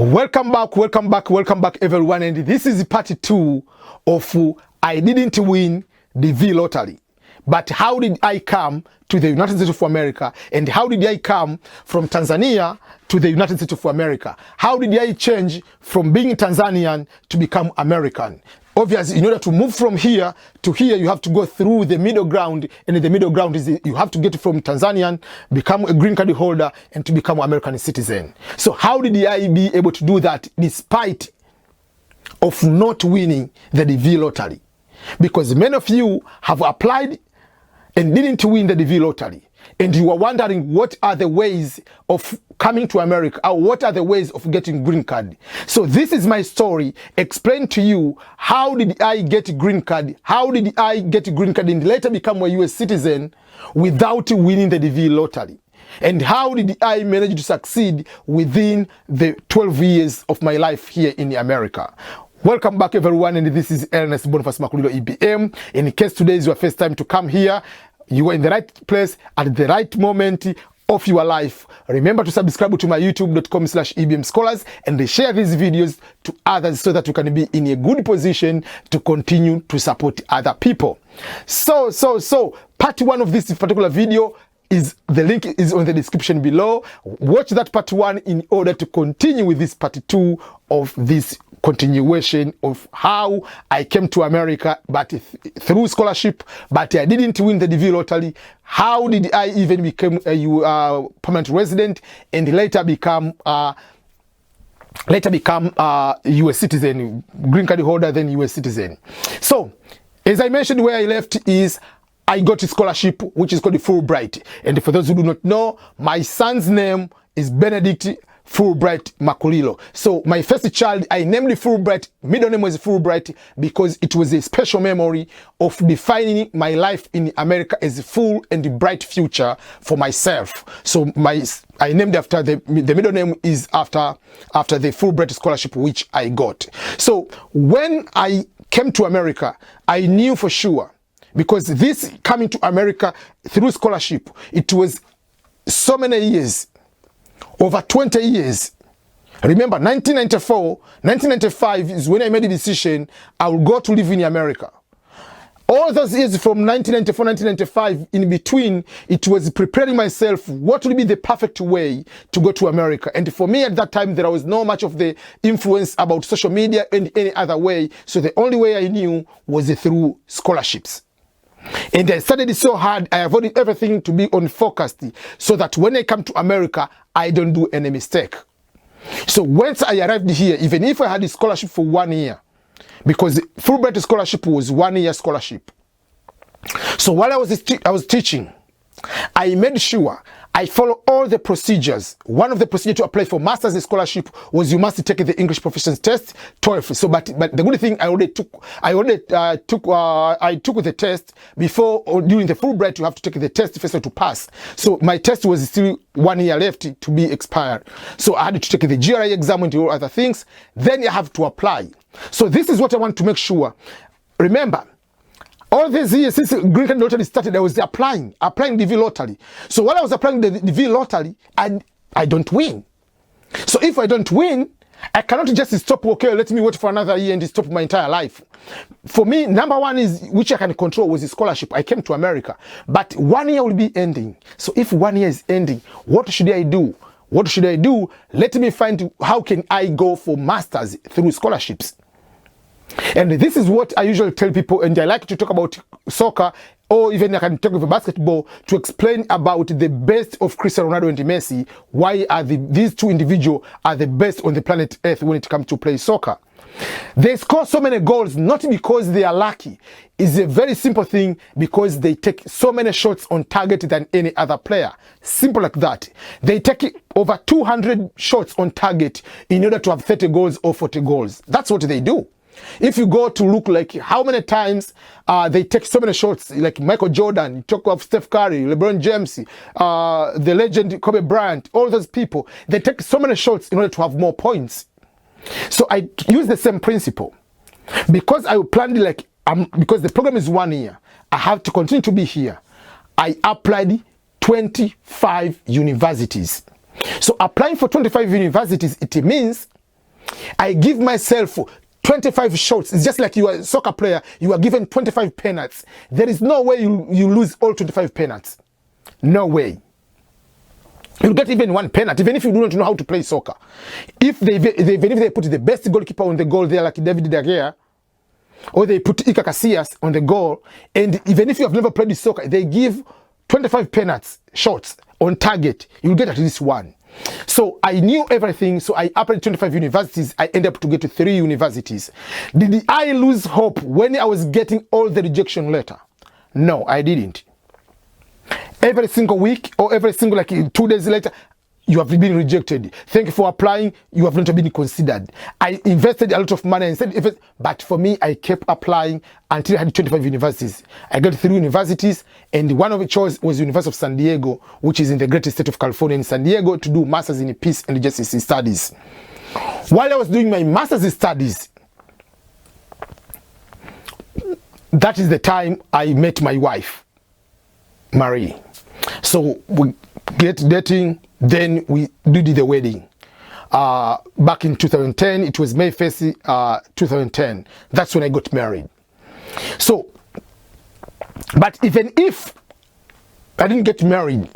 Welcome back everyone, and this is part 2 of I didn't win the V lottery. But how did I come to the United States of America, and how did I come from Tanzania to the United States of America? How did I change from being Tanzanian to become American? Obviously, in order to move from here to here, you have to go through the middle ground, and the middle ground is you have to get from Tanzanian, become a green card holder, and to become an American citizen. So how did I be able to do that despite of not winning the DV lottery? Because many of you have applied and didn't win the DV lottery, and you are wondering what are the ways of coming to America, or what are the ways of getting green card. So this is my story, explain to you how did I get green card, how did I get green card and later become a US citizen without winning the DV lottery, and how did I manage to succeed within the 12 years of my life here in America. Welcome back everyone, and this is Ernest Boniface Makulilo EBM. In case today is your first time to come here, you are in the right place at the right moment of your life. Remember to subscribe to my youtube.com/EBM Scholars and share these videos to others so that you can be in a good position to continue to support other people. So part 1 of this particular video is the link is on the description below. Watch that part 1 in order to continue with this part 2 of this continuation of how I came to America, but through scholarship, but I didn't win the DV lottery. How did I even become a permanent resident and later become US citizen, green card holder, then US citizen? So, as I mentioned, where I left is I got a scholarship which is called the Fulbright. And for those who do not know, my son's name is Benedict Fulbright Makulilo. So my first child, I named Fulbright, middle name was Fulbright, because it was a special memory of defining my life in America as a full and bright future for myself. So I named after the middle name is after the Fulbright scholarship which I got. So when I came to America, I knew for sure, because this coming to America through scholarship, it was so many years, over 20 years. Remember, 1995 is when I made the decision I will go to live in America. All those years from 1994, 1995, in between, it was preparing myself what would be the perfect way to go to America. And for me at that time, there was no much of the influence about social media and any other way. So the only way I knew was through scholarships. And I studied so hard, I avoided everything to be unfocused, so that when I come to America, I don't do any mistake. So once I arrived here, even if I had a scholarship for 1 year, because Fulbright scholarship was 1 year scholarship. So while I was teaching, I made sure I follow all the procedures. One of the procedures to apply for master's scholarship was you must take the English proficiency test, TOEFL. So, but the good thing I took the test before, or during the Fulbright. You have to take the test first to pass. So my test was still 1 year left to be expired. So I had to take the GRE exam and all other things. Then you have to apply. So this is what I want to make sure. Remember, all these years since green card lottery started, I was applying DV lottery. So while I was applying the DV lottery, I don't win. So if I don't win, I cannot just stop, okay, let me wait for another year and stop my entire life. For me, number one is, which I can control, was the scholarship. I came to America, but 1 year will be ending. So if 1 year is ending, what should I do? What should I do? Let me find how can I go for masters through scholarships. And this is what I usually tell people, and I like to talk about soccer, or even I can talk about basketball, to explain about the best of Cristiano Ronaldo and Messi. Why are these two individuals are the best on the planet Earth when it comes to play soccer? They score so many goals not because they are lucky. It's a very simple thing, because they take so many shots on target than any other player. Simple like that. They take over 200 shots on target in order to have 30 goals or 40 goals. That's what they do. If you go to look like how many times they take so many shots, like Michael Jordan, you talk of Steph Curry, LeBron James, the legend Kobe Bryant, all those people, they take so many shots in order to have more points. So I use the same principle. Because I planned because the program is 1 year, I have to continue to be here. I applied 25 universities. So applying for 25 universities, it means I give myself 25 shots. It's just like you are a soccer player. You are given 25 penalties. There is no way you lose all 25 penalties. No way. You'll get even one penalty, even if you do not know how to play soccer. Even if they put the best goalkeeper on the goal there, like David De Gea, or they put Iker Casillas on the goal, and even if you have never played soccer, they give 25 penalties shots on target. You'll get at least one. So I knew everything, so I applied 25 universities. I ended up to get to 3 universities. Did I lose hope when I was getting all the rejection letter? No, I didn't. Every single week or every single 2 days later, you have been rejected. Thank you for applying. You have not been considered. I invested a lot of money and said, but for me, I kept applying until I had 25 universities. I got 3 universities, and one of the choice was University of San Diego, which is in the great state of California in San Diego, to do masters in peace and justice studies. While I was doing my master's studies, that is the time I met my wife, Marie. So we get dating, then we did the wedding. Back in 2010, it was May 1st, 2010. That's when I got married. So, but even if I didn't get married,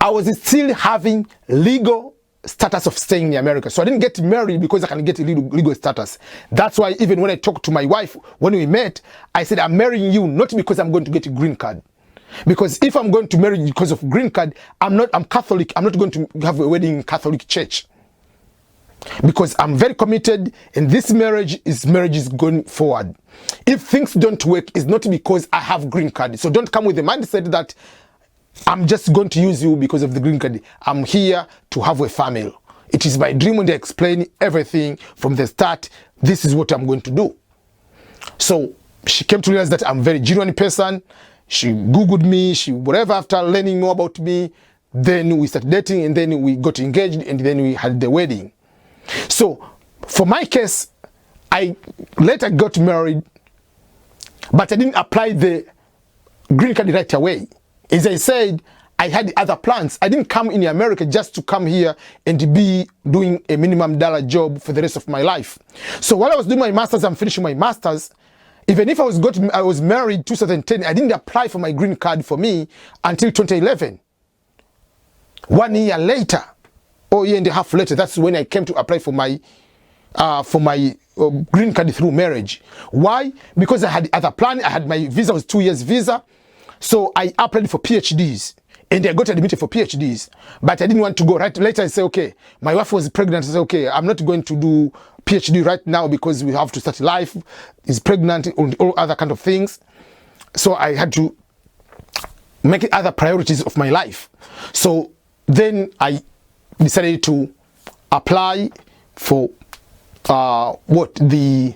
I was still having legal status of staying in America. So I didn't get married because I can get legal status. That's why even when I talked to my wife, when we met, I said, I'm marrying you not because I'm going to get a green card. Because if I'm going to marry you because of green card, I'm Catholic. I'm not going to have a wedding in Catholic church. Because I'm very committed, and this marriage is going forward. If things don't work, it's not because I have green card. So don't come with the mindset that I'm just going to use you because of the green card. I'm here to have a family. It is my dream, when they explain everything from the start. This is what I'm going to do. So she came to realize that I'm a very genuine person. She Googled me, whatever, after learning more about me. Then we started dating, and then we got engaged, and then we had the wedding. So for my case, I later got married, but I didn't apply the green card right away. As I said, I had other plans. I didn't come in America just to come here and be doing a minimum dollar job for the rest of my life. So while I was doing my master's, I'm finishing my master's. Even if I was married 2010, I didn't apply for my green card for me until 2011. 1 year later, or 1.5 years later, that's when I came to apply for my green card through marriage. Why? Because I had other plans. I had my visa was 2 years visa, so I applied for PhDs, and I got admitted for PhDs. But I didn't want to go right later. I said, okay, my wife was pregnant. I said, okay, I'm not going to do PhD right now because we have to start life. Is pregnant and all other kind of things. So I had to make it other priorities of my life. So then I decided to apply for the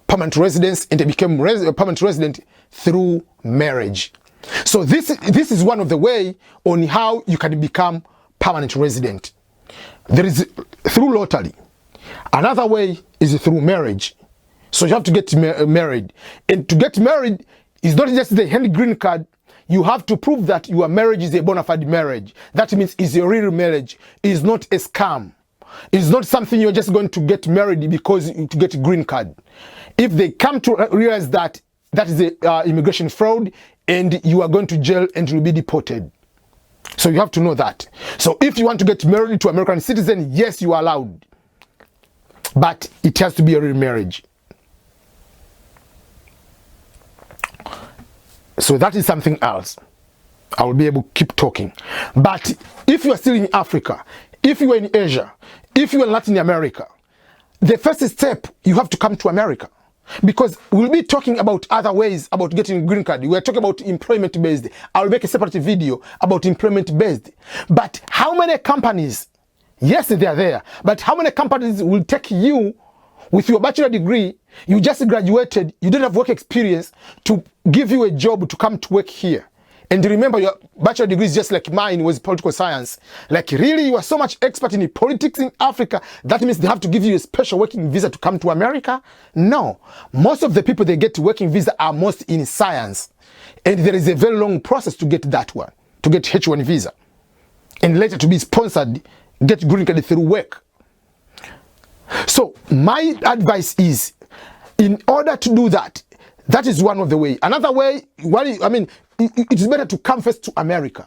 permanent residence, and I became a permanent resident through marriage. So this is one of the way on how you can become permanent resident. There is through lottery. Another way is through marriage. So you have to get married. And to get married is not just the hand green card. You have to prove that your marriage is a bona fide marriage. That means it's a real marriage. It's not a scam. It's not something you're just going to get married because to get a green card. If they come to realize that that is a immigration fraud, and you are going to jail and you'll be deported. So you have to know that. So if you want to get married to an American citizen, yes, you are allowed. But it has to be a real marriage. So that is something else. I will be able to keep talking. But if you are still in Africa, if you are in Asia, if you are in Latin America, the first step, you have to come to America. Because we'll be talking about other ways about getting a green card. We're talking about employment-based. I'll make a separate video about employment-based. But how many companies, yes, they are there, but how many companies will take you with your bachelor degree, you just graduated, you don't have work experience, to give you a job to come to work here? And remember, your bachelor degree is just like mine, was political science. Like, really, you are so much expert in politics in Africa, that means they have to give you a special working visa to come to America? No. Most of the people they get working visa are most in science. And there is a very long process to get that one, to get H1 visa. And later to be sponsored, get green card through work. So my advice is, in order to do that, that is one of the way. Another way, it is better to come first to America.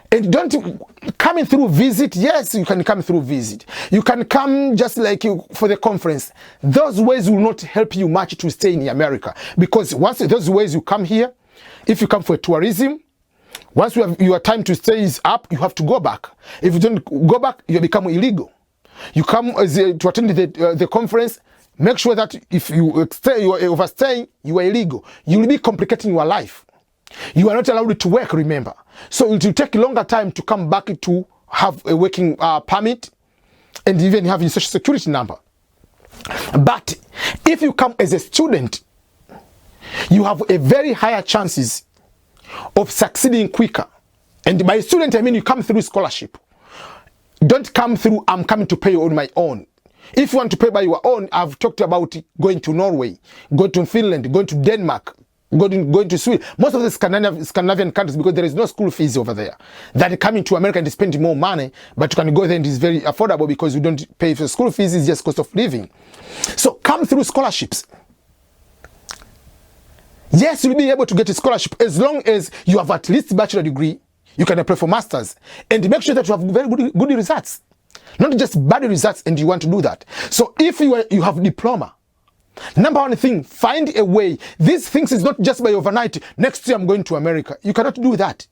And don't coming through visit. Yes, you can come through visit. You can come just like you for the conference. Those ways will not help you much to stay in America, because once those ways you come here, if you come for tourism, once your time to stay is up, you have to go back. If you don't go back, you become illegal. You come to attend the conference. Make sure that if you are overstaying, you are illegal. You will be complicating your life. You are not allowed to work, remember. So it will take a longer time to come back to have a working permit and even having a social security number. But if you come as a student, you have a very higher chances of succeeding quicker. And by student, I mean you come through scholarship. Don't come through, I'm coming to pay on my own. If you want to pay by your own, I've talked about going to Norway, going to Finland, going to Denmark, going to Sweden, most of the Scandinavian countries, because there is no school fees over there. That coming to America and spending more money, but you can go there and it's very affordable because you don't pay for school fees, it's just cost of living. So come through scholarships. Yes, you'll be able to get a scholarship as long as you have at least a bachelor degree. You can apply for masters and make sure that you have very good results, not just bad results, and you want to do that. So if you have diploma, number one thing, find a way. These things is not just by overnight. Next year I'm going to America. You cannot do that.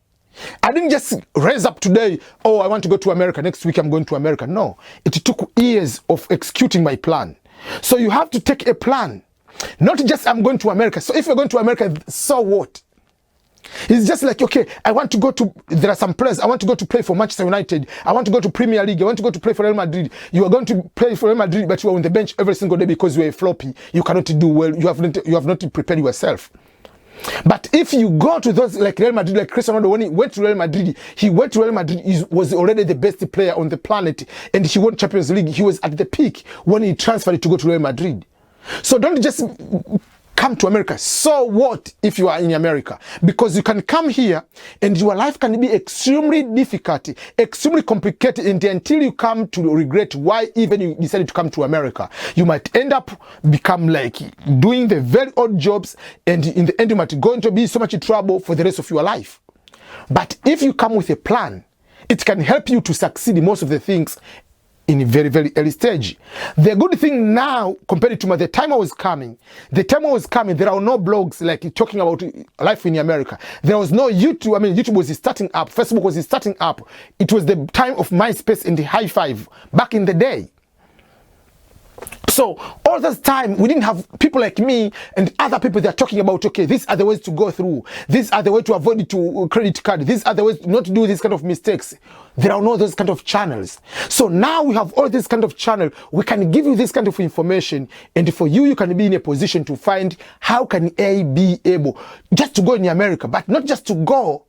I didn't just raise up today, oh, I want to go to America. Next week I'm going to America. No, it took years of executing my plan. So you have to take a plan. Not just I'm going to America. So if you're going to America, so what? It's just like, okay, I want to go to, there are some players, I want to go to play for Manchester United, I want to go to Premier League, I want to go to play for Real Madrid. You are going to play for Real Madrid, but you are on the bench every single day because you are a floppy. You cannot do well, you have not prepared yourself. But if you go to those like Real Madrid, like Cristiano Ronaldo, when he went to Real Madrid, he was already the best player on the planet, and he won Champions League. He was at the peak when he transferred to go to Real Madrid. So don't just come to America. So what if you are in America? Because you can come here and your life can be extremely difficult, extremely complicated, and until you come to regret why even you decided to come to America. You might end up become like doing the very odd jobs, and in the end you might go into be so much trouble for the rest of your life. But if you come with a plan, it can help you to succeed in most of the things in a very, very early stage. The good thing now, compared to the time I was coming, there are no blogs like talking about life in America. There was no YouTube. I mean, YouTube was starting up. Facebook was starting up. It was the time of MySpace and the High Five back in the day. So all this time, we didn't have people like me and other people that are talking about, okay, these are the ways to go through. These are the ways to avoid to credit card. These are the ways not to do these kind of mistakes. There are no those kind of channels. So now we have all this kind of channel. We can give you this kind of information. And for you, you can be in a position to find how can I be able just to go in America, but not just to go.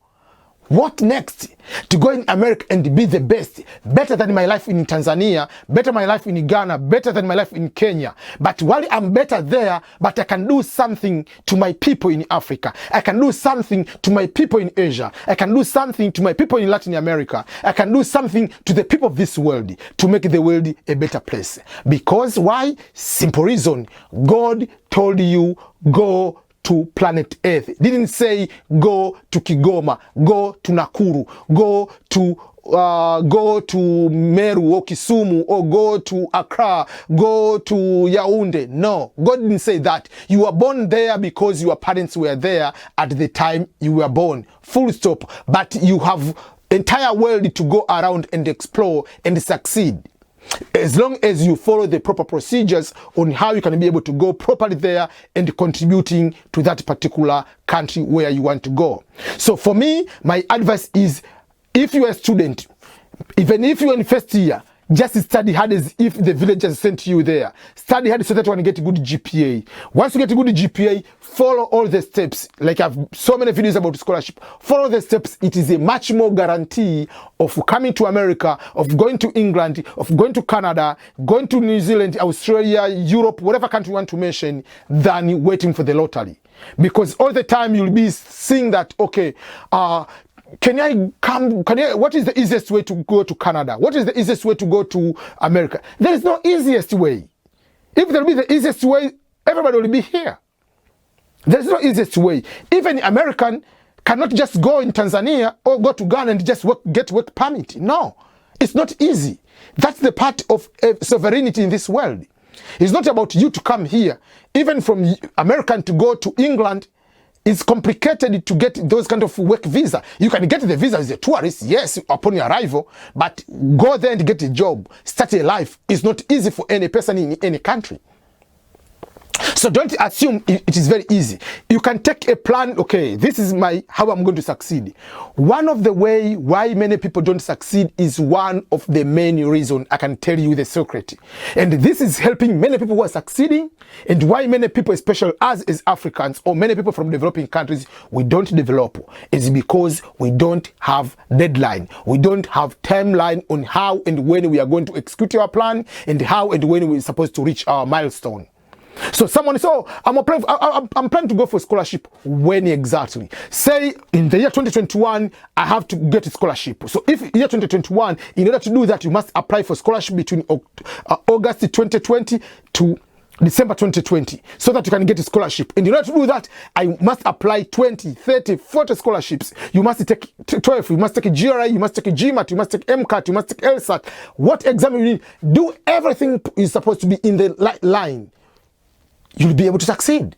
What next? To go in America and be the best, better than my life in Tanzania, better my life in Ghana, better than my life in Kenya. But while I'm better there, but I can do something to my people in Africa. I can do something to my people in Asia. I can do something to my people in Latin America. I can do something to the people of this world to make the world a better place. Because why? Simple reason. God told you, go to planet Earth. Didn't say go to Kigoma, go to Nakuru, go to Meru or Kisumu, or go to Accra, go to Yaoundé. No, God didn't say that. You were born there because your parents were there at the time you were born. Full stop. But you have entire world to go around and explore and succeed. As long as you follow the proper procedures on how you can be able to go properly there and contributing to that particular country where you want to go. So for me, my advice is, if you are a student, even if you are in first year, just study hard as if the villagers sent you there. Study hard so that you can get a good GPA. Once you get a good GPA, follow all the steps. Like I have so many videos about scholarship. Follow the steps. It is a much more guarantee of coming to America, of going to England, of going to Canada, going to New Zealand, Australia, Europe, whatever country you want to mention, than waiting for the lottery. Because all the time you'll be seeing that, okay, what is the easiest way to go to Canada? What is the easiest way to go to America? There is no easiest way. If there will be the easiest way, everybody will be here. There's no easiest way. Even American cannot just go in Tanzania or go to Ghana and just get work permit. No, it's not easy. That's the part of sovereignty in this world. It's not about you to come here. Even from American to go to England, it's complicated to get those kind of work visa. You can get the visa as a tourist, yes, upon your arrival, but go there and get a job, start a life. It's not easy for any person in any country. So don't assume it is very easy. You can take a plan, okay, this is how I'm going to succeed. One of the way why many people don't succeed is one of the main reasons. I can tell you the secret. And this is helping many people who are succeeding, and why many people, especially us as Africans or many people from developing countries, we don't develop. It's because we don't have deadline. We don't have timeline on how and when we are going to execute our plan, and how and when we're supposed to reach our milestone. So someone says, oh, I'm planning to go for scholarship. When exactly? Say in the year 2021, I have to get a scholarship. So if year 2021, in order to do that, you must apply for scholarship between August 2020 to December 2020, so that you can get a scholarship. And in order to do that, I must apply 20, 30, 40 scholarships. You must take 12, you must take a GRE, you must take a GMAT, you must take MCAT, you must take LSAT. What exam you need? Do everything is supposed to be in the line. You'll be able to succeed.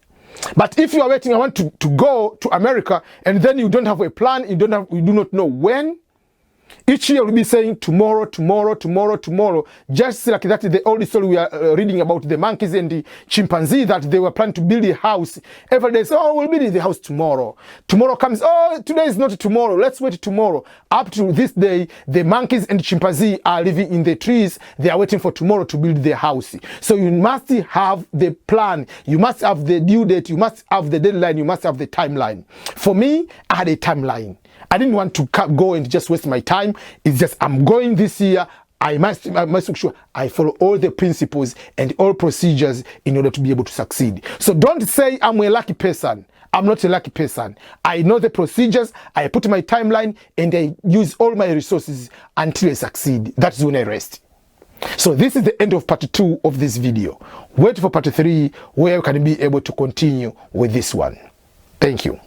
But if you are waiting, I want to go to America, and then you don't have a plan, you do not know when. Each year we'll be saying tomorrow, tomorrow, tomorrow, tomorrow. Just like that, the old story we are reading about the monkeys and the chimpanzee, that they were planning to build a house. Every day say, oh, we'll build the house tomorrow. Tomorrow comes, oh, today is not tomorrow. Let's wait tomorrow. Up to this day, the monkeys and the chimpanzee are living in the trees. They are waiting for tomorrow to build their house. So you must have the plan. You must have the due date. You must have the deadline. You must have the timeline. For me, I had a timeline. I didn't want to go and just waste my time. It's just, I'm going this year. I must make sure I follow all the principles and all procedures in order to be able to succeed. So don't say I'm a lucky person. I'm not a lucky person. I know the procedures. I put my timeline and I use all my resources until I succeed. That's when I rest. So this is the end of part 2 of this video. Wait for part 3 where you can be able to continue with this one. Thank you.